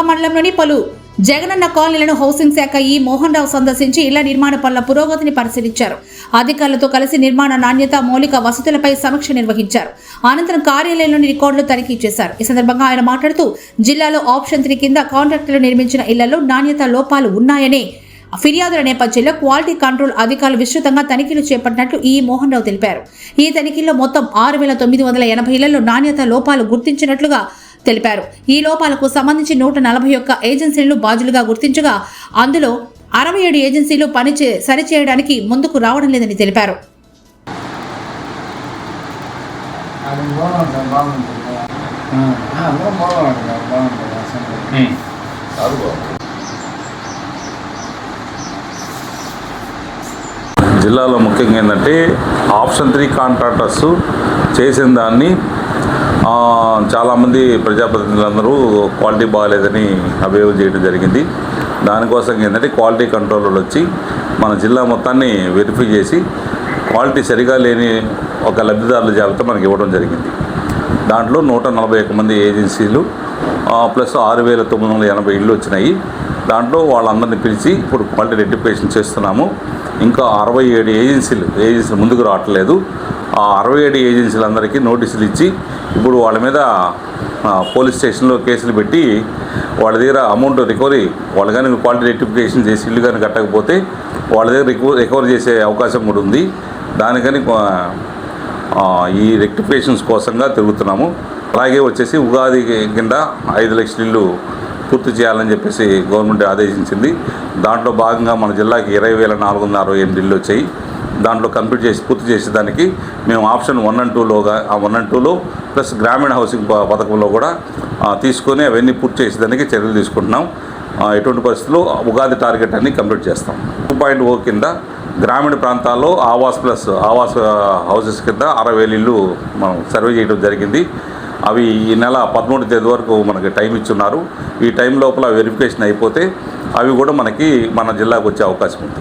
మండలంలోని పలు జగనన్న కాలనీలను హౌసింగ్ శాఖ ఈ మోహన్ రావు సందర్శించి ఇళ్ల నిర్మాణ పనుల పురోగతిని పరిశీలించారు. అధికారులతో కలిసి నిర్మాణ నాణ్యత, మౌలిక వసతులపై సమీక్ష నిర్వహించారు. అనంతరం కార్యాలయంలోని రికార్డులు తనిఖీ చేశారు. ఈ సందర్భంగా ఆయన మాట్లాడుతూ జిల్లాలో ఆప్షన్ 3 కింద కాంట్రాక్టర్లు నిర్మించిన ఇళ్లలో నాణ్యత లోపాలు ఉన్నాయని, ఫిర్యాదుల నేపథ్యంలో క్వాలిటీ కంట్రోల్ అధికారులు విస్తృతంగా తనిఖీలు చేపట్టినట్లు ఈ మోహన్ రావు తెలిపారు. ఈ తనిఖీల్లో మొత్తం 6,980 ఇళ్లలో నాణ్యత లోపాలు గుర్తించినట్లుగా తెలిపారు. ఈ లోపాలకు సంబంధించి 141 ఏజెన్సీలను బాధ్యులుగా గుర్తించగా అందులో 67 ఏజెన్సీలు సరిచేయడానికి ముందుకు రావడం లేదని తెలిపారు. జిల్లాలో ముఖ్యంగా ఏంటంటే ఆప్షన్ 3 కాంట్రాక్టర్స్ చేసిన దాన్ని చాలామంది ప్రజాప్రతినిధులందరూ క్వాలిటీ బాగాలేదని అభియోగం చేయడం జరిగింది. దానికోసం ఏంటంటే క్వాలిటీ కంట్రోలర్లు వచ్చి మన జిల్లా మొత్తాన్ని వెరిఫై చేసి క్వాలిటీ సరిగా లేని ఒక లబ్ధిదారుల జాబితా మనకి ఇవ్వడం జరిగింది. దాంట్లో 141 మంది ఏజెన్సీలు ప్లస్ 6,980 ఇళ్ళు వచ్చినాయి. దాంట్లో వాళ్ళందరినీ పిలిచి ఇప్పుడు క్వాలిటీ రెక్టిఫికేషన్ చేస్తున్నాము. ఇంకా 67 ఏజెన్సీలు ముందుకు రావట్లేదు. ఆ 67 ఏజెన్సీలందరికీ నోటీసులు ఇచ్చి ఇప్పుడు వాళ్ళ మీద పోలీస్ స్టేషన్లో కేసులు పెట్టి వాళ్ళ దగ్గర అమౌంట్ రికవరీ, వాళ్ళు కానీ క్వాలిటీ రెక్టిఫికేషన్ చేసి ఇల్లు కానీ కట్టకపోతే వాళ్ళ దగ్గర రికవరీ చేసే అవకాశం కూడా ఉంది. దానికని ఈ రెక్టిఫికేషన్స్ కోసంగా తిరుగుతున్నాము. అలాగే వచ్చేసి ఉగాది కింద 5 లక్షల ఇల్లు పూర్తి చేయాలని చెప్పేసి గవర్నమెంట్ ఆదేశించింది. దాంట్లో భాగంగా మన జిల్లాకి 20,468 ఇళ్ళు వచ్చాయి. దాంట్లో పూర్తి చేసేదానికి మేము ఆప్షన్ 1 and 2లో ప్లస్ గ్రామీణ హౌసింగ్ పథకంలో కూడా తీసుకొని అవన్నీ పూర్తి చేసేదానికి చర్యలు తీసుకుంటున్నాం. ఎటువంటి పరిస్థితుల్లో ఉగాది టార్గెట్ అన్ని కంప్లీట్ చేస్తాం. 2.0 కింద గ్రామీణ ప్రాంతాల్లో ఆవాస్ హౌసెస్ కింద 60,000 ఇళ్ళు మనం సర్వే చేయడం జరిగింది. అవి ఈ నెల 13వ తేదీ వరకు మనకి టైం ఇచ్చున్నారు. ఈ టైం లోపల వెరిఫికేషన్ అయిపోతే అవి కూడా మన జిల్లాకు వచ్చే అవకాశం ఉంది.